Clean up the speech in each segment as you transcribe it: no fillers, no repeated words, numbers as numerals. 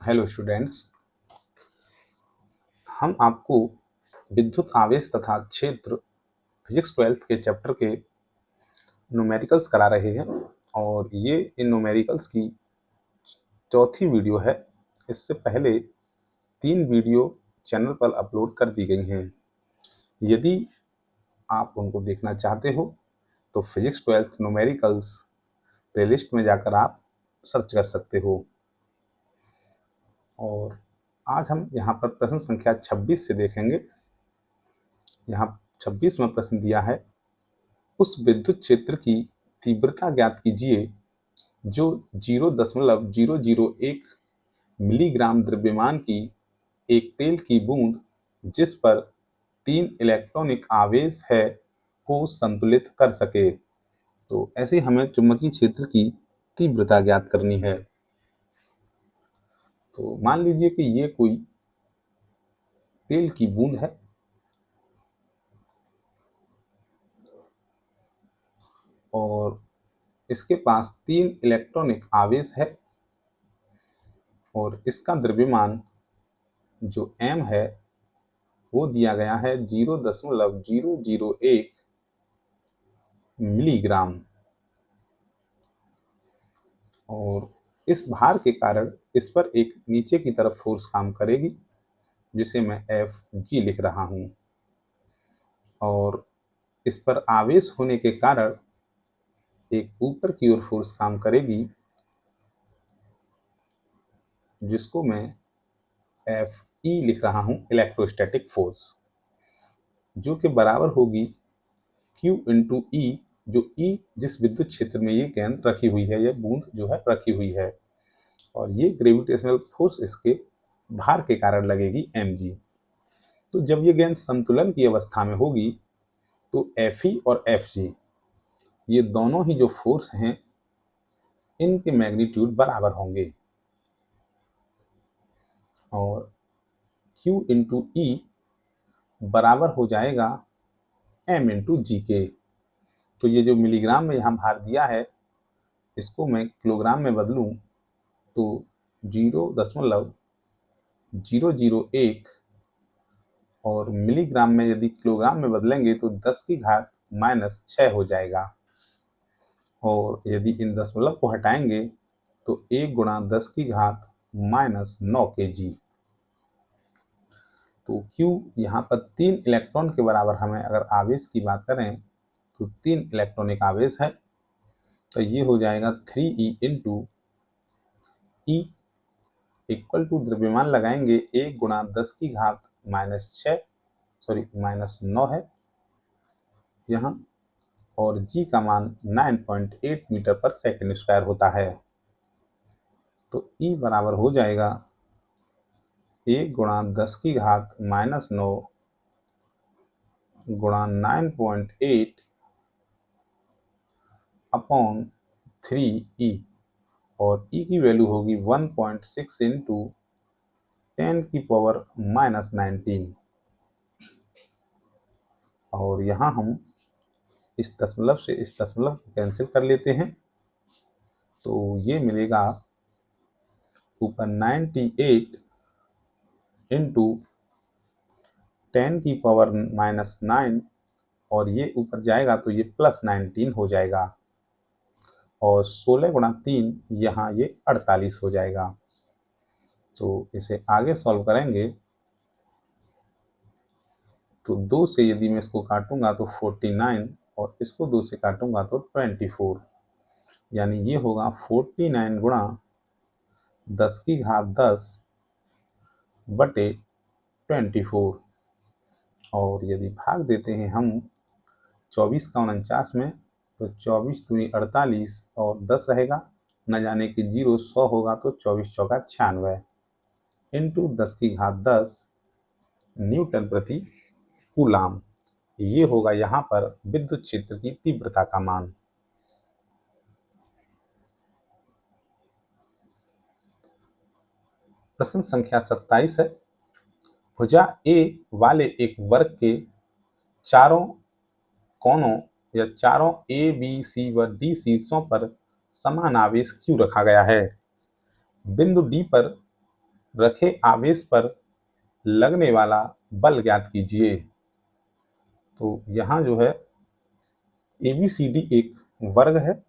Hello students, हम आपको विद्युत आवेश तथा क्षेत्र फिजिक्स 12th के चैप्टर के न्यूमेरिकल्स करा रहे हैं और ये इन न्यूमेरिकल्स की चौथी वीडियो है। इससे पहले 3 वीडियो चैनल पर अपलोड कर दी गई हैं। यदि आप उनको देखना चाहते हो तो फिजिक्स 12th न्यूमेरिकल्स प्लेलिस्ट में जाकर आप सर्च कर सकते हो। और आज हम यहाँ पर प्रश्न संख्या 26 से देखेंगे। यहाँ 26वां प्रश्न दिया है, उस विद्युत क्षेत्र की तीव्रता ज्ञात कीजिए जो 0.001 मिलीग्राम द्रव्यमान की एक तेल की बूंद जिस पर 3 इलेक्ट्रॉनिक आवेश है को संतुलित कर सके। तो ऐसे हमें चुंबकीय क्षेत्र की तीव्रता ज्ञात करनी है। तो मान लीजिए कि ये कोई तेल की बूंद है और इसके पास 3 इलेक्ट्रॉनिक आवेश है और इसका द्रव्यमान जो m है वो दिया गया है 0.001 मिलीग्राम। और इस भार के कारण इस पर एक नीचे की तरफ फोर्स काम करेगी जिसे मैं Fg लिख रहा हूं, और इस पर आवेश होने के कारण एक ऊपर की ओर फोर्स काम करेगी जिसको मैं Fe लिख रहा हूं, इलेक्ट्रोस्टैटिक फोर्स, जो कि बराबर होगी Q इंटू E, जो E जिस विद्युत क्षेत्र में ये गेंद रखी हुई है, यह बूंद जो है रखी हुई है, और ये ग्रेविटेशनल फोर्स इसके भार के कारण लगेगी mg। तो जब ये गेंद संतुलन की अवस्था में होगी तो Fe और Fg ये दोनों ही जो फोर्स हैं इनके मैग्नीट्यूड बराबर होंगे और Q इंटू E बराबर हो जाएगा m इंटू जी के। तो ये जो मिलीग्राम में यहाँ भार दिया है इसको मैं किलोग्राम में बदलूं तो 0.001 और मिलीग्राम में यदि किलोग्राम में बदलेंगे तो 10 की घात -6 हो जाएगा, और यदि इन दशमलव को हटाएंगे तो 1 गुणा 10 की घात -9 kg। तो Q यहाँ पर 3 इलेक्ट्रॉन के बराबर, हमें अगर आवेश की बात करें तो 3 इलेक्ट्रॉनिक आवेश है, तो ये हो जाएगा 3E into E equal to द्रव्यमान लगाएंगे 1 गुणा 10 की घात -9 है यहाँ, और G का मान 9.8 मीटर पर सेकेंड स्क्वायर होता है। तो E बराबर हो जाएगा 1 गुणा 10 की घात -9 गुणा 9.8 अपॉन 3E, और E की वैल्यू होगी 1.6 इंटू 10 की पावर -19। और यहाँ हम इस दशमलव से इस दशमलव को कैंसिल कर लेते हैं, तो ये मिलेगा ऊपर 98 इंटू 10 की पावर -9, और ये ऊपर जाएगा तो ये +19 हो जाएगा, और 16 गुणा 3 यहाँ ये 48 हो जाएगा। तो इसे आगे सॉल्व करेंगे तो 2 से यदि मैं इसको काटूंगा तो 49, और इसको 2 से काटूंगा तो 24, यानी ये होगा 49 गुणा 10 की घात 10 बटे 24। और यदि भाग देते हैं हम 24 का 49 में तो 24 दूनी 48 और 10 रहेगा, न जाने कि 0 100 होगा तो 24 चौका 96 इंटू 10 की घात 10 न्यूटन प्रति कूलाम। ये होगा यहाँ पर विद्युत क्षेत्र की तीव्रता का मान। प्रश्न संख्या 27 है, भुजा ए वाले एक वर्ग के चारों कोनों या चारों ए बी सी व डी शीर्षों पर समान आवेश क्यू रखा गया है। बिंदु डी पर रखे आवेश पर लगने वाला बल ज्ञात कीजिए। तो यहाँ जो है ABCD एक वर्ग है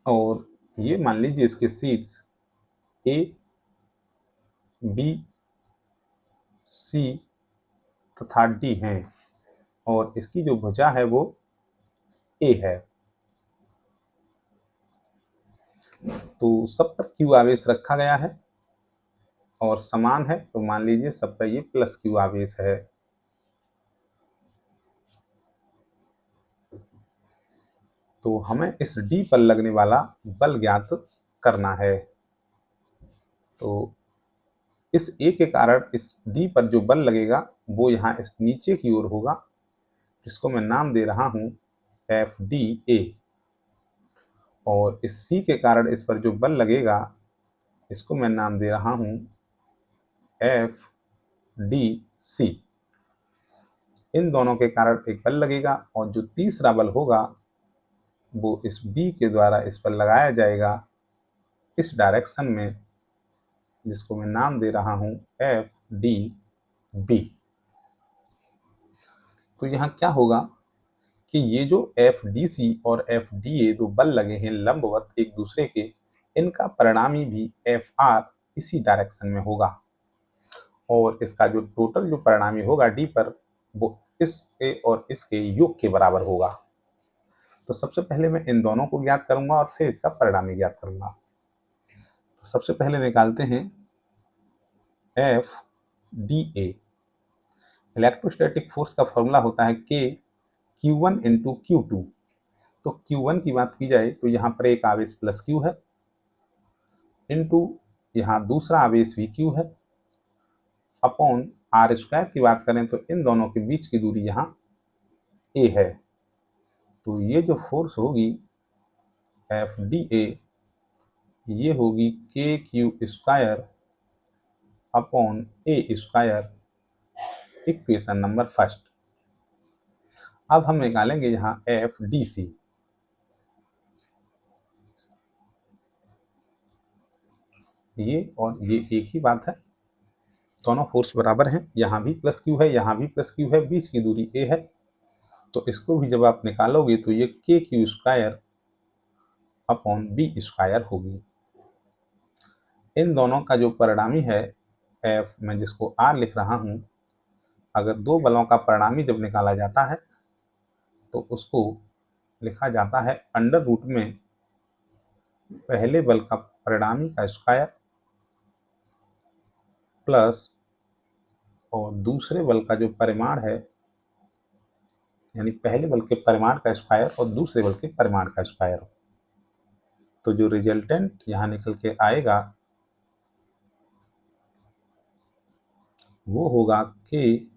और ये मान लीजिए इसके शीर्ष A, B, C तथा D हैं और इसकी जो भुजा है वो A है। तो सब पर Q आवेश रखा गया है और समान है, तो मान लीजिए सब पर ये प्लस Q आवेश है। तो हमें इस D पर लगने वाला बल ज्ञात करना है। तो इस A के कारण इस D पर जो बल लगेगा वो यहाँ इस नीचे की ओर होगा, जिसको मैं नाम दे रहा हूँ FDA। और इस C के कारण इस पर जो बल लगेगा इसको मैं नाम दे रहा हूँ FDC। इन दोनों के कारण एक बल लगेगा और जो तीसरा बल होगा वो इस B के द्वारा इस पर लगाया जाएगा इस डायरेक्शन में, जिसको मैं नाम दे रहा हूँ FDB। तो यहाँ क्या होगा कि ये जो FDC और FDA दो बल लगे हैं लंबवत एक दूसरे के, इनका परिणामी भी FR इसी डायरेक्शन में होगा और इसका जो टोटल जो परिणामी होगा D पर वो इसके और इसके योग के बराबर होगा। तो सबसे पहले मैं इन दोनों को ज्ञात करूंगा और फिर इसका परिणामी ज्ञात करूंगा। तो सबसे पहले निकालते हैं FDA। इलेक्ट्रोस्टैटिक फोर्स का फॉर्मूला होता है K Q1 इंटू Q2। तो Q1 की बात की जाए तो यहाँ पर एक आवेश प्लस Q है, इंटू यहाँ दूसरा आवेश भी Q है, अपॉन R स्क्वायर की बात करें तो इन दोनों के बीच की दूरी यहाँ A है। तो ये जो फोर्स होगी FDA ये होगी KQ square upon A square, equation number first. अब हम निकालेंगे यहाँ FDC। ये और ये एक ही बात है, दोनों फोर्स बराबर हैं, यहाँ भी प्लस Q है यहाँ भी प्लस Q है, बीच की दूरी A है। तो इसको भी जब आप निकालोगे तो ये KQ square upon B square होगी। इन दोनों का जो परिणामी है F, मैं जिसको R लिख रहा हूँ, अगर दो बलों का परिणामी जब निकाला जाता है तो उसको लिखा जाता है अंडर रूट में पहले बल का परिणामी का स्क्वायर प्लस और दूसरे बल का जो परिमाण है, यानी पहले बल के परिमाण का स्क्वायर और दूसरे बल के परिमाण का स्क्वायर। तो जो रिजल्टेंट यहाँ निकल के आएगा वो होगा कि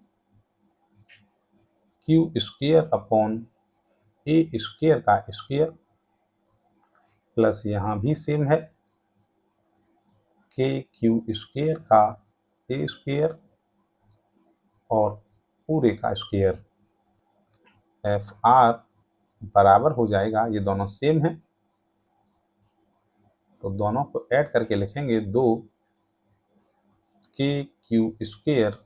Q square upon A square का स्क्वायर प्लस यहाँ भी सेम है KQ स्क्वायर का A स्क्वायर और पूरे का स्क्वायर। FR बराबर हो जाएगा, ये दोनों सेम हैं तो दोनों को ऐड करके लिखेंगे 2 KQ square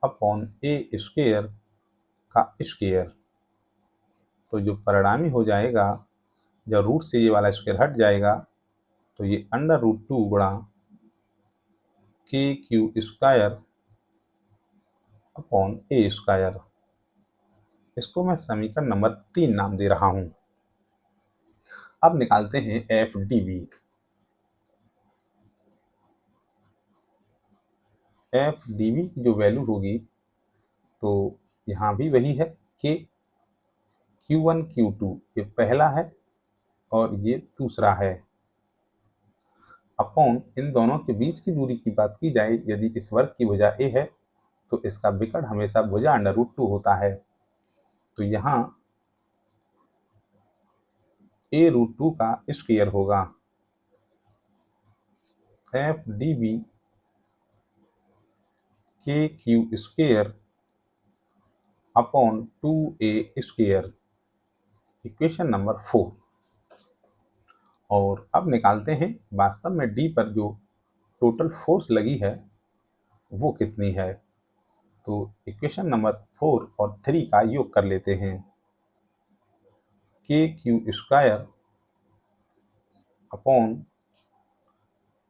upon A square का स्क्वायर। तो जो परिणामी हो जाएगा, जब रूट से ये वाला स्क्वायर हट जाएगा तो ये अंडर रूट 2 गुणा KQ square upon A square. इसको मैं समीकरण नंबर 3 नाम दे रहा हूं। अब निकालते हैं FDB। FDB की जो वैल्यू होगी तो यहाँ भी वही है कि Q1 Q2 ये पहला है और ये दूसरा है, अपॉन इन दोनों के बीच की दूरी की बात की जाए, यदि इस वर्ग की भुजा A है तो इसका विकर्ण हमेशा भुजा अंडर रूट 2 होता है। तो यहाँ A रूट 2 का स्क्वायर होगा। FDB KQ square upon 2A square. Equation number 4। और अब निकालते हैं वास्तव में डी पर जो टोटल फोर्स लगी है वो कितनी है। तो इक्वेशन नंबर 4 और 3 का योग कर लेते हैं। के क्यू स्क्वायर अपॉन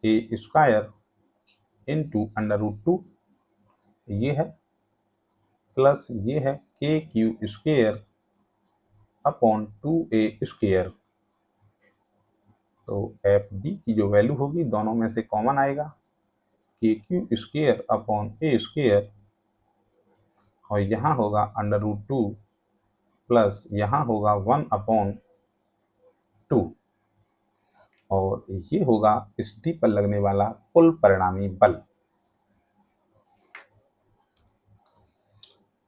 ए स्क्वायर इंटू √2 ये है, प्लस ये है के Q square upon 2a square. तो एफ डी की जो वैल्यू होगी दोनों में से कॉमन आएगा, के क्यू स्क्वायर अपॉन ए स्क्वायर, और यहाँ होगा √2 प्लस यहाँ होगा 1/2, और ये होगा इस डी पर लगने वाला कुल परिणामी बल।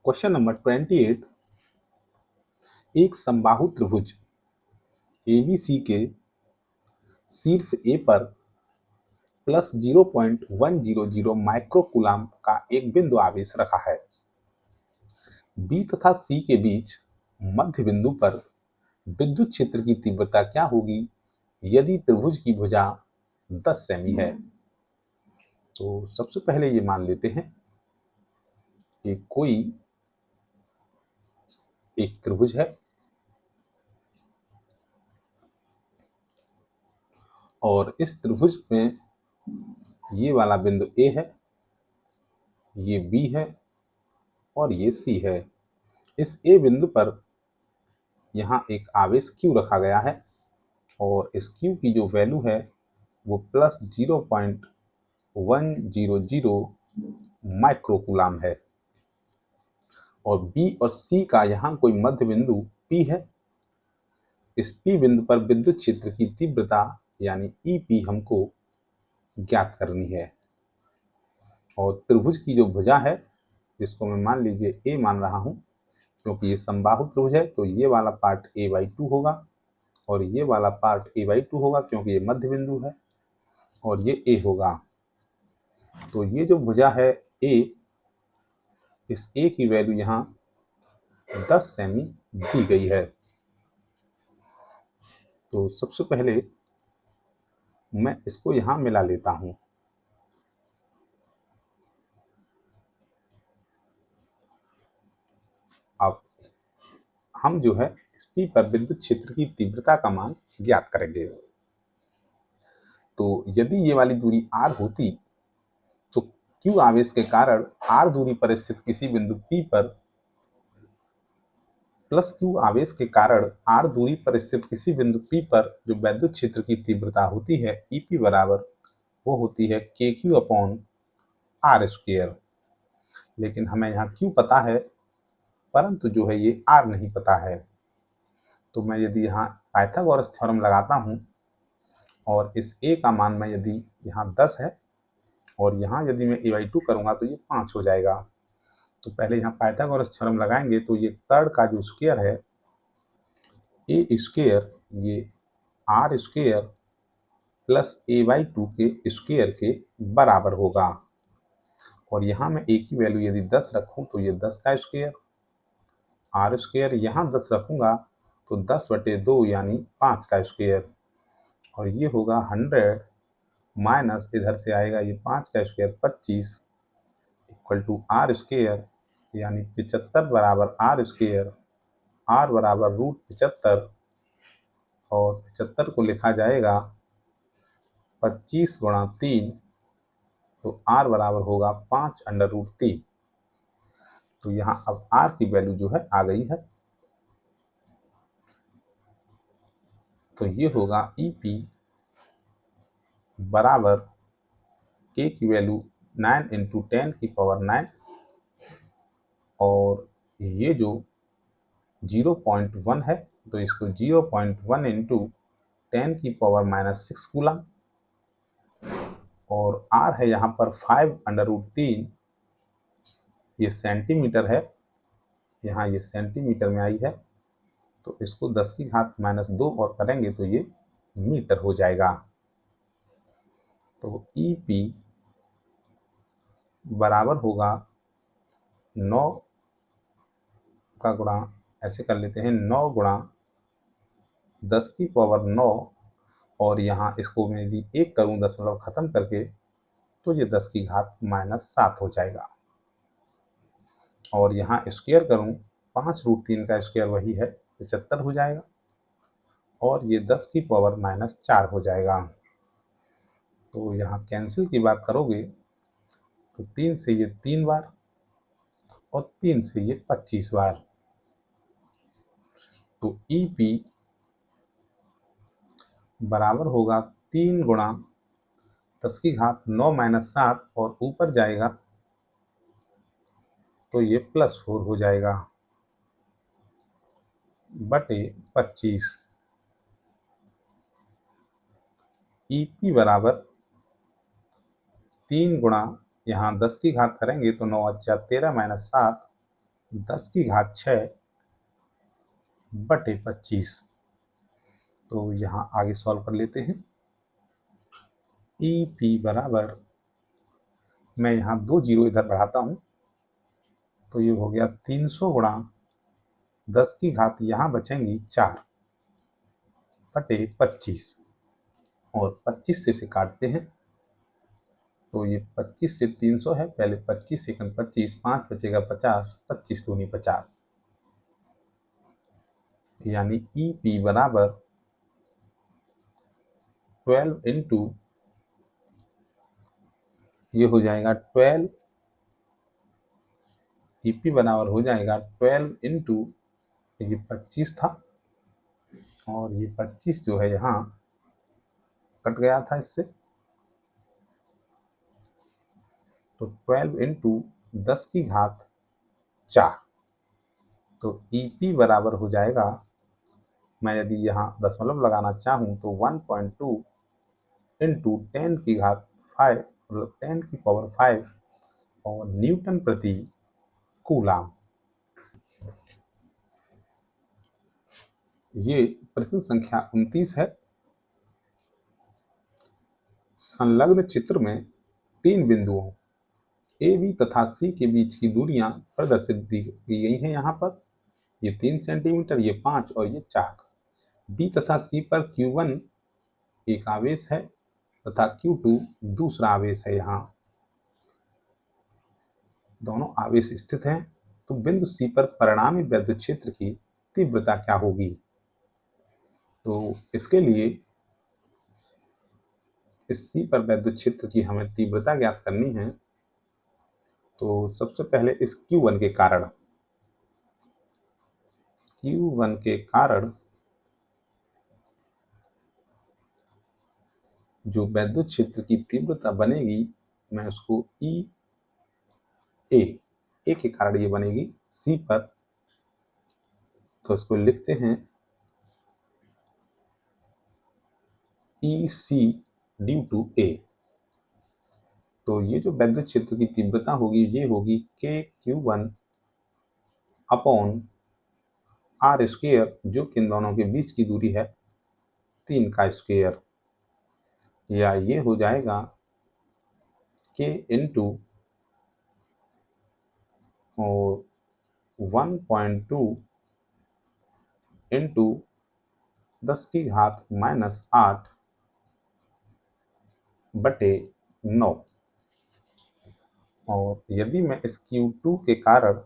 Question number 28। एक समबाहु त्रिभुज एबीसी के शीर्ष ए पर प्लस 0.100 माइक्रोकूलाम का एक बिंदु आवेश रखा है। बी तथा सी के बीच मध्य बिंदु पर विद्युत क्षेत्र की तीव्रता क्या होगी यदि त्रिभुज की भुजा 10 सेमी है। तो सबसे पहले ये मान लेते हैं कि कोई एक त्रिभुज है और इस त्रिभुज में ये वाला बिंदु ए है, ये बी है और ये सी है। इस ए बिंदु पर यहाँ एक आवेश क्यू रखा गया है और इस क्यू की जो वैल्यू है वो प्लस 0.100 माइक्रोकूलाम है। और बी और सी का यहाँ कोई मध्य बिंदु पी है। इस पी बिंदु पर विद्युत क्षेत्र की तीव्रता यानी ईपी हमको ज्ञात करनी है। और त्रिभुज की जो भुजा है जिसको मैं मान लीजिए ए मान रहा हूँ, क्योंकि ये समबाहु त्रिभुज है तो ये वाला पार्ट a/2 होगा और ये वाला पार्ट a/2 होगा क्योंकि ये मध्य बिंदु है, और ये a होगा। तो ये जो भुजा है a, इस a की वैल्यू यहाँ 10 सेमी दी गई है। तो सबसे पहले मैं इसको यहाँ मिला लेता हूँ। अब हम जो है इस P पर विद्युत क्षेत्र की तीव्रता का मान ज्ञात करेंगे। तो यदि ये वाली दूरी r होती तो Q आवेश के कारण r दूरी पर स्थित किसी बिंदु P पर प्लस Q आवेश के कारण r दूरी पर स्थित किसी बिंदु P पर जो विद्युत क्षेत्र की तीव्रता होती है EP बराबर वो होती है KQ अपॉन r स्क्वायर। लेकिन हमें यहाँ Q पता है परंतु जो है ये r नहीं पता है। तो मैं यदि यहाँ पाइथागोरस थ्योरम लगाता हूँ और इस a का मान में यदि यहाँ 10 है और यहाँ यदि मैं a/2 करूँगा तो ये 5 हो जाएगा। तो पहले यहाँ पाइथागोरस थ्योरम लगाएंगे तो ये थर्ड का जो स्क्वायर है a स्क्वायर ये r स्क्वायर प्लस a/2 के स्क्वायर के बराबर होगा। और यहाँ मैं a की वैल्यू यदि 10 रखूँ तो ये 10 का स्क्वायर, r स्क्वायर यहाँ 10 रखूँगा तो 10/2 यानी 5 का स्क्वायर, और ये होगा 100 माइनस इधर से आएगा ये 5 का square 25 equal to r square यानी 75 बराबर r स्क्वायर, r बराबर √75, और 75 को लिखा जाएगा 25 गुणा 3, तो r बराबर होगा 5√3। तो यहाँ अब r की वैल्यू जो है आ गई है। तो ये होगा EP बराबर k की वैल्यू 9 × 10⁹, और ये जो 0.1 है तो इसको 0.1 × 10⁻⁻6 कूलम, और r है यहाँ पर 5√3, ये सेंटीमीटर है, यहाँ ये सेंटीमीटर में आई है तो इसको 10⁻2 और करेंगे तो ये मीटर हो जाएगा। तो EP बराबर होगा 9 का गुणा, ऐसे कर लेते हैं 9 गुणा 10 की पावर 9 और यहाँ इसको मैं यदि 1 करूँ दशमलव खत्म करके तो ये 10 की घात -7 हो जाएगा। और यहाँ स्क्वायर करूँ 5√3 का स्क्वायर वही है 75 हो जाएगा और ये 10 की पावर -4 हो जाएगा। तो यहाँ कैंसिल की बात करोगे तो 3 से ये 3 बार और 3 से ये 25 बार। तो EP बराबर होगा 3 गुणा 10 की घात 9 -7 और ऊपर जाएगा तो ये +4 हो जाएगा बटे 25। EP बराबर 3 गुणा यहाँ 10 की घात करेंगे तो 9 × 13 - 7 10 की घात 6 बटे 25। तो यहाँ आगे सॉल्व कर लेते हैं। EP बराबर, मैं यहाँ 2 जीरो इधर बढ़ाता हूँ तो ये हो गया 300 गुणा 10 की घात यहाँ बचेंगी 4 बटे 25 और 25 से इसे काटते हैं तो ये 25 से 300 है, पहले 25 सेकंड 25, 5 बचेगा 50, 25 दूनी 50, यानी EP बराबर 12 इंटू, ये हो जाएगा 12, EP बराबर हो जाएगा 12 इंटू, ये 25 था और ये 25 जो है यहाँ कट गया था इससे, तो 12 इंटू 10 की घात 4। तो EP बराबर हो जाएगा, मैं यदि यहाँ दशमलव लगाना चाहूँ तो 1.2 इंटू 10 की घात 5, मतलब 10 की पावर 5 और न्यूटन प्रति कूलाम। ये प्रश्न संख्या 29 है। संलग्न चित्र में 3 बिंदुओं A, B तथा C के बीच की दूरियां प्रदर्शित की गई हैं। यहाँ पर ये 3 सेंटीमीटर, ये 5 और ये 4। B तथा C पर Q1 एक आवेश है तथा Q2 दूसरा आवेश है। यहाँ दोनों आवेश स्थित हैं। तो बिंदु C पर परिणामी विद्युत क्षेत्र की तीव्रता क्या होगी? तो इसके लिए इस C पर विद्युत क्षेत्र की हमें तीव्रता ज्ञात करनी है। तो सबसे पहले इस Q1 के कारण, Q1 के कारण जो विद्युत क्षेत्र की तीव्रता बनेगी, मैं उसको ए के कारण ये बनेगी C पर, तो इसको लिखते हैं EC ड्यू टू A। तो ये जो विद्युत क्षेत्र की तीव्रता होगी ये होगी KQ1 अपॉन R स्क्वायर, जो कि इन दोनों के बीच की दूरी है 3 का स्क्वायर, या ये हो जाएगा K इंटू 1.2 इंटू 10 की घात -8 बटे 9। और यदि मैं इस Q2 के कारण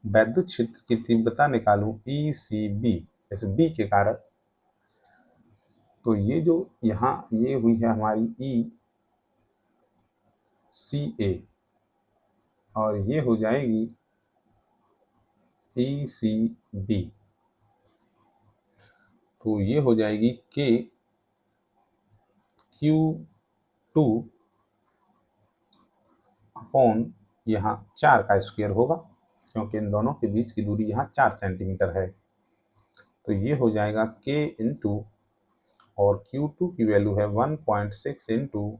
विद्युत क्षेत्र की तीव्रता निकालूं ECB, इस B के कारण, तो ये जो यहाँ ये हुई है हमारी ECA और ये हो जाएगी ECB, तो ये हो जाएगी KQ2 अपॉन यहाँ 4 का स्क्वायर होगा, क्योंकि इन दोनों के बीच की दूरी यहाँ 4 सेंटीमीटर है। तो ये हो जाएगा K इंटू, और Q2 की वैल्यू है 1.6 इंटू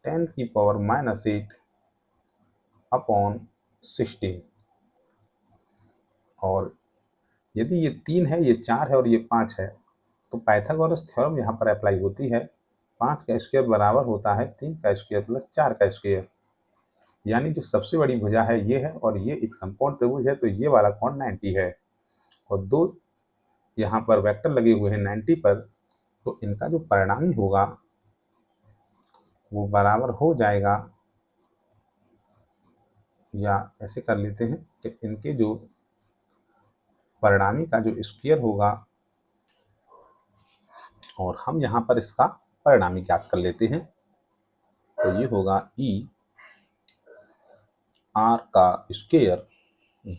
10 की पावर -8 अपॉन 16। और यदि ये 3 है, ये 4 है और ये 5 है, तो पाइथागोरस थ्योरम यहाँ पर अप्लाई होती है। 5 का स्क्वायर बराबर होता है 3 का स्क्वायर प्लस 4 का स्क्वायर, यानी जो सबसे बड़ी भुजा है ये है और ये एक समकोण त्रिभुज है, तो ये वाला कोण 90 है। और 2 यहाँ पर वेक्टर लगे हुए हैं 90 पर, तो इनका जो परिणामी होगा वो बराबर हो जाएगा, या ऐसे कर लेते हैं कि इनके जो परिणामी का जो स्क्वायर होगा, और हम यहाँ पर इसका परिणामी ज्ञात कर लेते हैं। तो ये होगा ई आर का स्क्वायर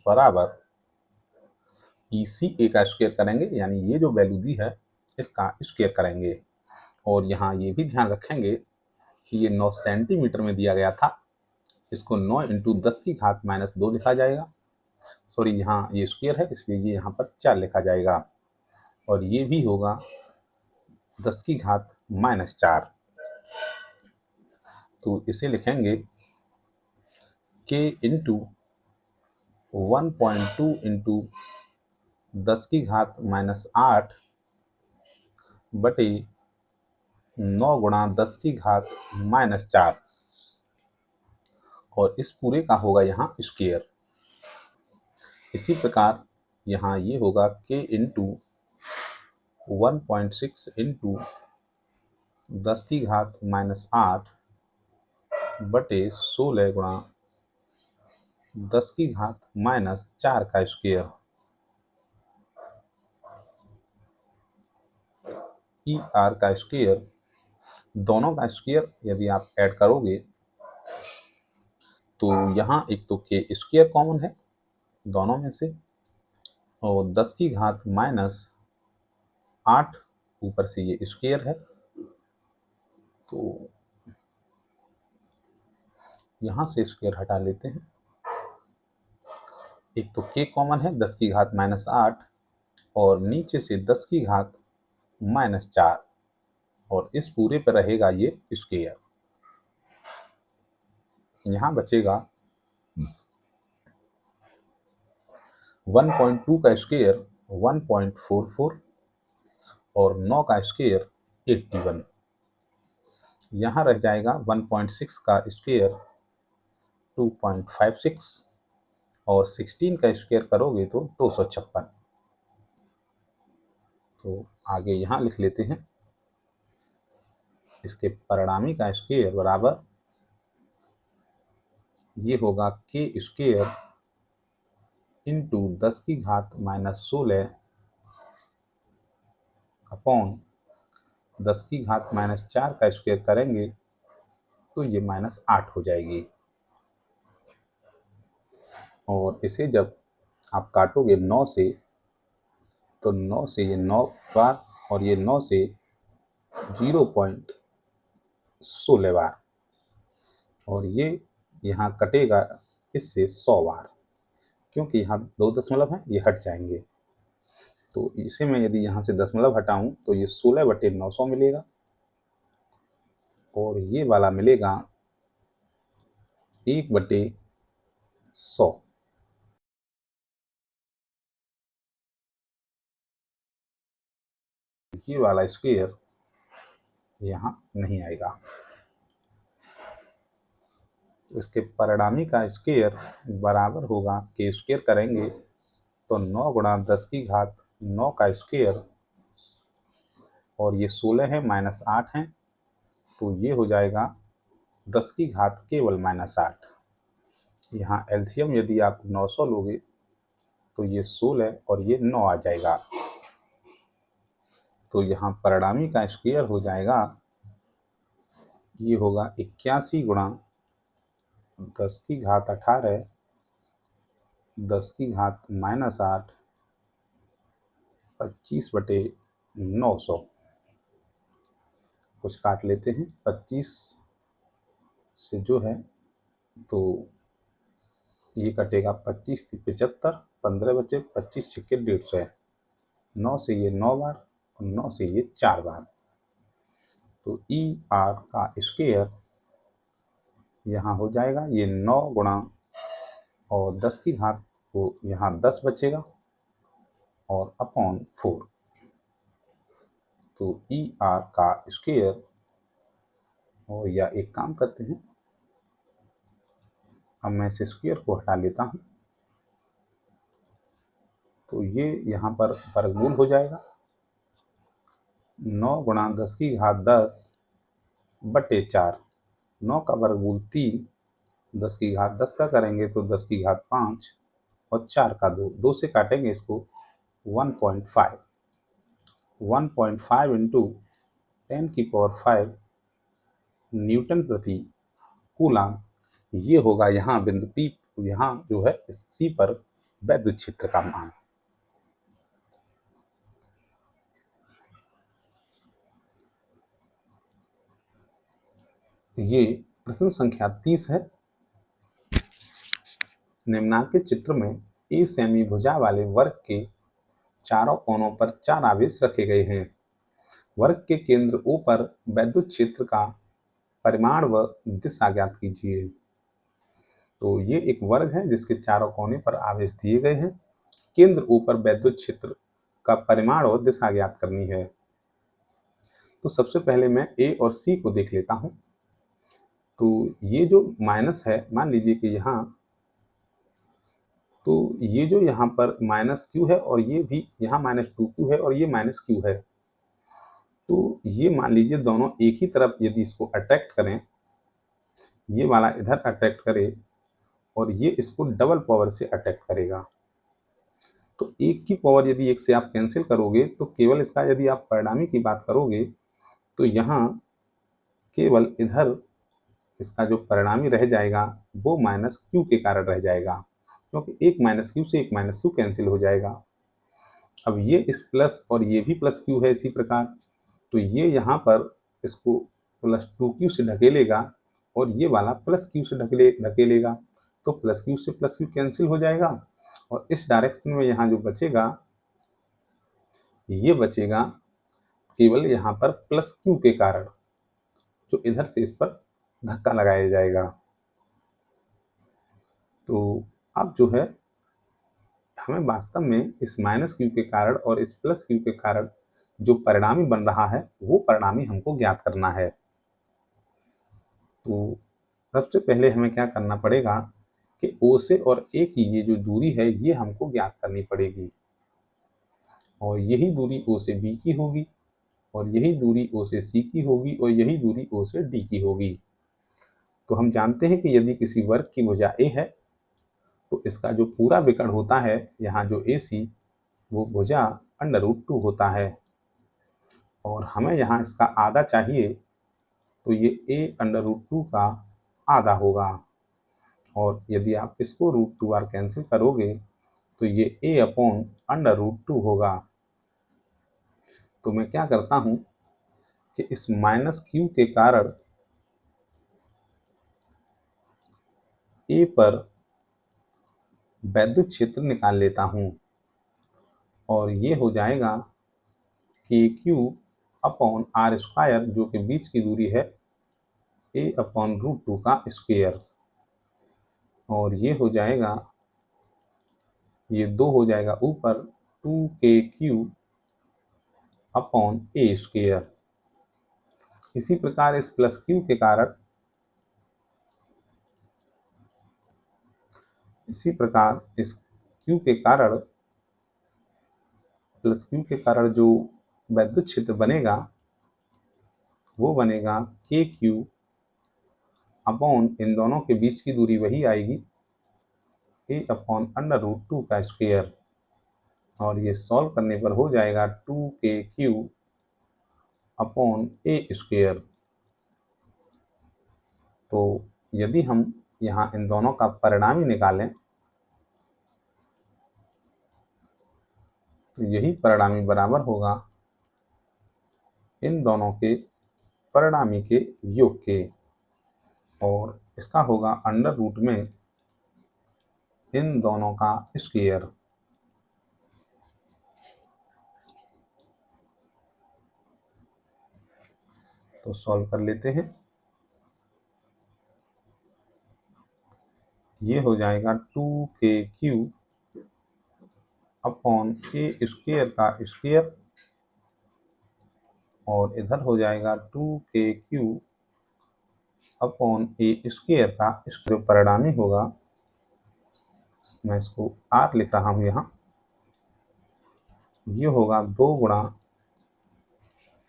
बराबर ई सी ए का स्क्वायर करेंगे, यानी ये जो वैल्यू दी है इसका स्क्वायर करेंगे। और यहाँ ये भी ध्यान रखेंगे कि ये 9 सेंटीमीटर में दिया गया था, इसको 9 इंटू 10 की घात माइनस 2 लिखा जाएगा। सॉरी, यहाँ ये स्क्वायर है इसलिए ये यहाँ पर 4 लिखा जाएगा, और ये भी होगा 10 की घात माइनस 4। तो इसे लिखेंगे k इंटू 1.2 इंटू 10 की घात माइनस 8 बटे 9 गुणा 10 की घात माइनस 4, और इस पूरे का होगा यहाँ स्क्वायर। इसी प्रकार यहाँ ये होगा k इंटू 1.6 इंटू 10 की घात माइनस 8 बटे 16 गुणा 10 की घात माइनस 4 का स्क्वायर। ई आर का स्क्वायर, दोनों का स्क्वायर यदि आप ऐड करोगे तो यहाँ एक तो के स्क्वायर कॉमन है दोनों में से, और 10 की घात माइनस 8 ऊपर से ये स्क्वायर है, तो यहाँ से स्क्वायर हटा लेते हैं। एक तो के कॉमन है 10 की घात माइनस 8, और नीचे से 10 की घात माइनस 4, और इस पूरे पर रहेगा ये स्क्वायर। यहाँ बचेगा 1.2 का स्क्वायर 1.44, और 9 का स्क्वायर 81। यहाँ रह जाएगा 1.6 का स्क्वायर 2.56, और 16 का स्क्वायर करोगे तो 256। तो आगे यहाँ लिख लेते हैं, इसके परिणामी का स्क्वायर बराबर ये होगा के स्क्वायर इंटू 10 की घात माइनस 16 अपॉन 10 की घात माइनस 4 का स्क्वायर करेंगे तो ये माइनस 8 हो जाएगी। और इसे जब आप काटोगे 9 से, तो 9 से ये 9 बार, और ये 9 से 0.16 बार, और ये यहाँ कटेगा इससे 100 बार, क्योंकि यहाँ 2 दशमलव हैं ये हट जाएंगे। तो इसे मैं यदि यहाँ से दशमलव हटाऊं तो ये 16/900 मिलेगा, और ये वाला मिलेगा 1/100। ये वाला स्क्वायर यहाँ नहीं आएगा। इसके परिणामी का स्क्वायर बराबर होगा, के स्क्वायर करेंगे तो 9 गुणा 10 की घात 9 का स्क्वायर, और ये 16 है माइनस 8 है, तो ये हो जाएगा 10 की घात केवल माइनस 8। यहाँ एलसीएम यदि आप 900 लोगे तो ये 16 और ये 9 आ जाएगा। तो यहाँ परिणामी का स्क्वायर हो जाएगा, ये होगा 81 गुणा 10 की घात 18 10 की घात माइनस 8 25/900। कुछ काट लेते हैं 25 से जो है, तो ये कटेगा 25 × 75, 15 बचे, 25 × 150, 9 से ये 9 बार, और 9 से ये 4 बार। तो ई आर का स्क्वायर यहाँ हो जाएगा ये 9 गुणा, और 10 की घात को यहाँ 10 बचेगा, और अपॉन 4। तो ई आर का स्क्वायर, और या एक काम करते हैं, अब मैं इस स्क्वायर को हटा लेता हूँ, तो ये यहाँ पर वर्गमूल हो जाएगा 9 गुणा 10 की घात 10 बटे 4। 9 का वर्गमूल 3, 10 की घात 10 का करेंगे तो 10 की घात 5 और 4 का 2, 2 से काटेंगे इसको 1.5। 1.5 इंटू 10⁵ न्यूटन प्रति कूलम। ये होगा यहाँ बिंदु P, यहाँ जो है इस C पर वैद्युत क्षेत्र का मान। ये प्रश्न संख्या 30 है। निम्नांकित चित्र में ए सेमी भुजा वाले वर्ग के चारों कोनों पर 4 आवेश रखे गए हैं। वर्ग के केंद्र O पर वैद्युत क्षेत्र का परिमाण व दिशा ज्ञात कीजिए। तो ये एक वर्ग है जिसके चारों कोने पर आवेश दिए गए हैं। केंद्र O पर वैद्युत क्षेत्र का परिमाण और दिशा ज्ञात करनी है। तो सबसे पहले मैं A और C को देख लेता हूं। तो ये जो माइनस है, मान लीजिए कि यहाँ, तो ये जो यहाँ पर माइनस क्यू है और ये भी यहाँ -2q है और ये माइनस क्यू है। तो ये मान लीजिए दोनों एक ही तरफ यदि इसको अट्रैक्ट करें, ये वाला इधर अट्रैक्ट करे और ये इसको डबल पावर से अट्रैक्ट करेगा। तो एक की पावर यदि एक से आप कैंसिल करोगे तो केवल इसका यदि आप परिणामी की बात करोगे तो यहाँ केवल इधर इसका जो परिणामी रह जाएगा वो माइनस क्यू के कारण रह जाएगा, क्योंकि एक माइनस क्यू से एक माइनस क्यू कैंसिल हो जाएगा। अब ये इस प्लस और ये भी प्लस क्यू है इसी प्रकार, तो ये यहाँ पर इसको प्लस 2q से ढकेलेगा और ये वाला प्लस q से ढकेलेगा, तो प्लस q से प्लस q कैंसिल हो जाएगा और इस डायरेक्शन में यहाँ जो बचेगा, ये बचेगा केवल यहाँ पर प्लस q के कारण, जो इधर से इस पर धक्का लगाया जाएगा। तो अब जो है हमें वास्तव में इस माइनस क्यू के कारण और इस प्लस क्यू के कारण जो परिणामी बन रहा है वो परिणामी हमको ज्ञात करना है। तो सबसे पहले हमें क्या करना पड़ेगा कि O से और A की ये जो दूरी है ये हमको ज्ञात करनी पड़ेगी, और यही दूरी O से B की होगी और यही दूरी O से C की होगी और यही दूरी O से D की होगी। तो हम जानते हैं कि यदि किसी वर्ग की भुजा A है तो इसका जो पूरा विकर्ण होता है यहाँ जो AC, वो भुजा √2 होता है और हमें यहाँ इसका आधा चाहिए, तो ये a√2 का आधा होगा और यदि आप इसको √2 बार कैंसिल करोगे तो ये a/√2 होगा। तो मैं क्या करता हूँ कि इस माइनस क्यू के कारण A पर वैद्युत क्षेत्र निकाल लेता हूँ और ये हो जाएगा KQ/R², जो कि बीच की दूरी है a/√2 का स्क्वायर, और ये हो जाएगा, ये 2 हो जाएगा ऊपर 2KQ/A²। इसी प्रकार इस प्लस क्यू के कारण, इसी प्रकार इस क्यू के कारण, प्लस क्यू के कारण जो वैद्युत क्षेत्र बनेगा वो बनेगा KQ/ इन दोनों के बीच की दूरी वही आएगी a/√2 का स्क्वायर, और ये सॉल्व करने पर हो जाएगा 2KQ/A²। तो यदि हम यहाँ इन दोनों का परिणामी निकालें तो यही परिणामी बराबर होगा इन दोनों के परिणामी के योग के, और इसका होगा √ में इन दोनों का स्क्वायर। तो सॉल्व कर लेते हैं। ये हो जाएगा 2KQ/A² का स्क्वायर, और इधर हो जाएगा 2KQ/A² का जो परिणामी होगा, मैं इसको R लिख रहा हूँ यहाँ, ये होगा 2 गुणा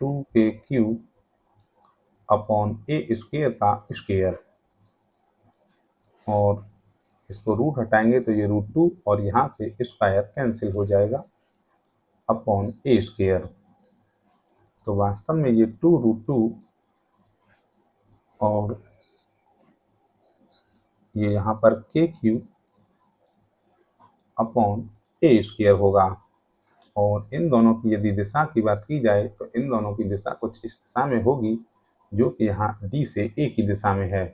2k क्यूब अपॉन ए स्क्वायर का स्क्वायर, और इसको रूट हटाएंगे तो ये √2 और यहाँ से स्क्वायर कैंसिल हो जाएगा अपॉन ए स्क्वायर। तो वास्तव में ये 2√2 और ये यहाँ पर k क्यूब अपॉन ए स्क्वायर होगा। और इन दोनों की यदि दिशा की बात की जाए तो इन दोनों की दिशा कुछ इस दिशा में होगी, जो कि यहाँ D से A की दिशा में है।